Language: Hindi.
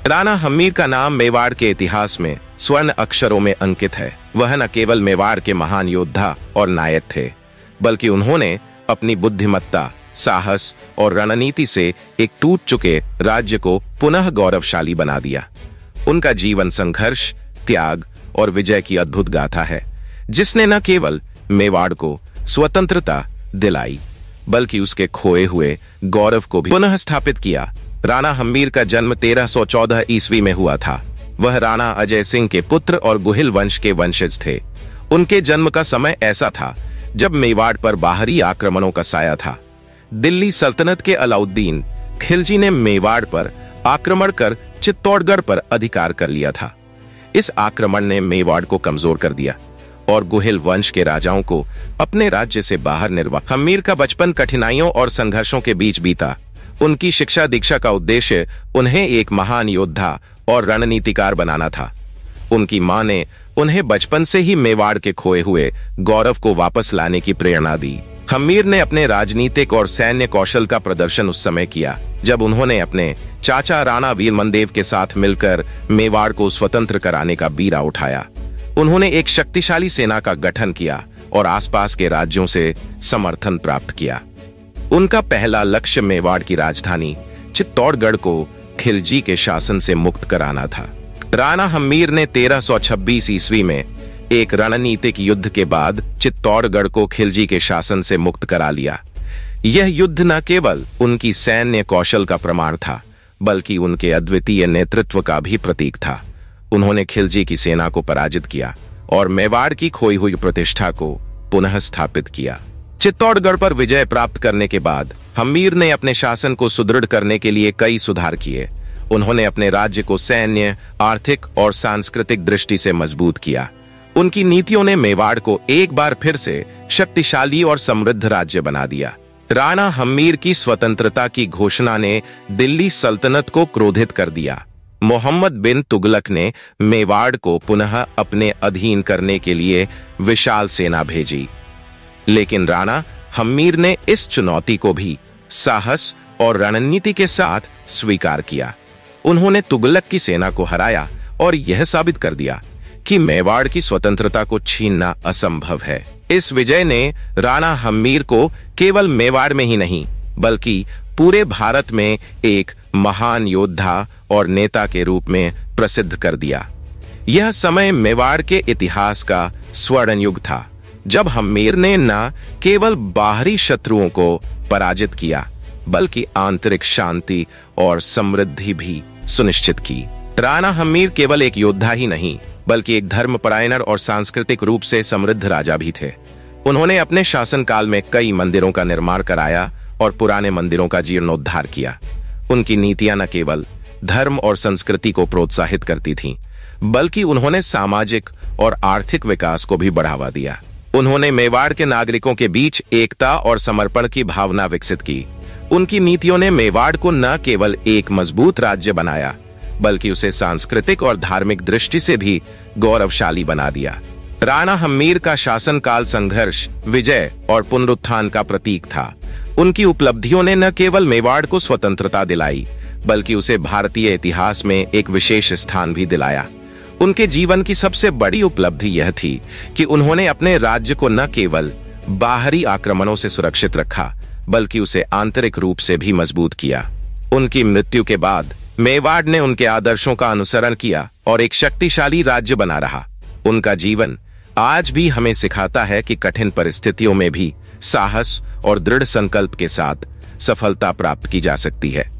राणा हम्मीर का नाम मेवाड़ के इतिहास में स्वर्ण अक्षरों में अंकित है। वह न केवल मेवाड़ के महान योद्धा और नायक थे, बल्कि उन्होंने अपनी बुद्धिमत्ता, साहस और रणनीति से एक टूट चुके राज्य को पुनः गौरवशाली बना दिया। उनका जीवन संघर्ष, त्याग और विजय की अद्भुत गाथा है, जिसने न केवल मेवाड़ को स्वतंत्रता दिलाई, बल्कि उसके खोए हुए गौरव को भी पुनः स्थापित किया। राणा हम्मीर का जन्म 1314 ईस्वी में हुआ था। वह राणा अजय सिंह के पुत्र और गुहिल वंश के वंशज थे। उनके जन्म का समय ऐसा था जब मेवाड़ पर बाहरी आक्रमणों का साया था। दिल्ली सल्तनत के अलाउद्दीन खिलजी ने मेवाड़ पर आक्रमण कर चित्तौड़गढ़ पर अधिकार कर लिया था। इस आक्रमण ने मेवाड़ को कमजोर कर दिया और गुहिल वंश के राजाओं को अपने राज्य से बाहर निर्वाह। हम्मीर का बचपन कठिनाइयों और संघर्षों के बीच बीता। उनकी शिक्षा दीक्षा का उद्देश्य उन्हें एक महान योद्धा और रणनीतिकार बनाना था। उनकी मां ने उन्हें बचपन से ही मेवाड़ के खोए हुए गौरव को वापस लाने की प्रेरणा दी। हम्मीर ने अपने राजनीतिक और सैन्य कौशल का प्रदर्शन उस समय किया जब उन्होंने अपने चाचा राणा वीरमनदेव के साथ मिलकर मेवाड़ को स्वतंत्र कराने का बीड़ा उठाया। उन्होंने एक शक्तिशाली सेना का गठन किया और आसपास के राज्यों से समर्थन प्राप्त किया। उनका पहला लक्ष्य मेवाड़ की राजधानी चित्तौड़गढ़ को खिलजी के शासन से मुक्त कराना था। राणा हम्मीर ने 1326 ईस्वी में एक रणनीतिक युद्ध के बाद चित्तौड़गढ़ को खिलजी के शासन से मुक्त करा लिया। यह युद्ध न केवल उनकी सैन्य कौशल का प्रमाण था, बल्कि उनके अद्वितीय नेतृत्व का भी प्रतीक था। उन्होंने खिलजी की सेना को पराजित किया और मेवाड़ की खोई हुई प्रतिष्ठा को पुनः स्थापित किया। चित्तौड़गढ़ पर विजय प्राप्त करने के बाद हम्मीर ने अपने शासन को सुदृढ़ करने के लिए कई सुधार किए। उन्होंने अपने राज्य को सैन्य, आर्थिक और सांस्कृतिक दृष्टि से मजबूत किया। उनकी नीतियों ने मेवाड़ को एक बार फिर से शक्तिशाली और समृद्ध राज्य बना दिया। राणा हम्मीर की स्वतंत्रता की घोषणा ने दिल्ली सल्तनत को क्रोधित कर दिया। मोहम्मद बिन तुगलक ने मेवाड़ को पुनः अपने अधीन करने के लिए विशाल सेना भेजी, लेकिन राणा हम्मीर ने इस चुनौती को भी साहस और रणनीति के साथ स्वीकार किया। उन्होंने तुगलक की सेना को हराया और यह साबित कर दिया कि मेवाड़ की स्वतंत्रता को छीनना असंभव है। इस विजय ने राणा हम्मीर को केवल मेवाड़ में ही नहीं, बल्कि पूरे भारत में एक महान योद्धा और नेता के रूप में प्रसिद्ध कर दिया। यह समय मेवाड़ के इतिहास का स्वर्ण युग था, जब हम्मीर ने न केवल बाहरी शत्रुओं को पराजित किया, बल्कि आंतरिक शांति और समृद्धि भी सुनिश्चित की। राणा हम्मीर केवल एक योद्धा ही नहीं, बल्कि एक धर्मपरायण और सांस्कृतिक रूप से समृद्ध राजा भी थे। उन्होंने अपने शासनकाल में कई मंदिरों का निर्माण कराया और पुराने मंदिरों का जीर्णोद्धार किया। उनकी नीतियां न केवल धर्म और संस्कृति को प्रोत्साहित करती थीं, बल्कि उन्होंने सामाजिक और आर्थिक विकास को भी बढ़ावा दिया। उन्होंने मेवाड़ के नागरिकों के बीच एकता और समर्पण की भावना विकसित की। उनकी नीतियों ने मेवाड़ को न केवल एक मजबूत राज्य बनाया, बल्कि उसे सांस्कृतिक और धार्मिक दृष्टि से भी गौरवशाली बना दिया। राणा हम्मीर का शासनकाल संघर्ष, विजय और पुनरुत्थान का प्रतीक था। उनकी उपलब्धियों ने न केवल मेवाड़ को स्वतंत्रता दिलाई, बल्कि उसे भारतीय इतिहास में एक विशेष स्थान भी दिलाया। उनके जीवन की सबसे बड़ी उपलब्धि यह थी कि उन्होंने अपने राज्य को न केवल बाहरी आक्रमणों से सुरक्षित रखा, बल्कि उसे आंतरिक रूप से भी मजबूत किया। उनकी मृत्यु के बाद मेवाड़ ने उनके आदर्शों का अनुसरण किया और एक शक्तिशाली राज्य बना रहा। उनका जीवन आज भी हमें सिखाता है कि कठिन परिस्थितियों में भी साहस और दृढ़ संकल्प के साथ सफलता प्राप्त की जा सकती है।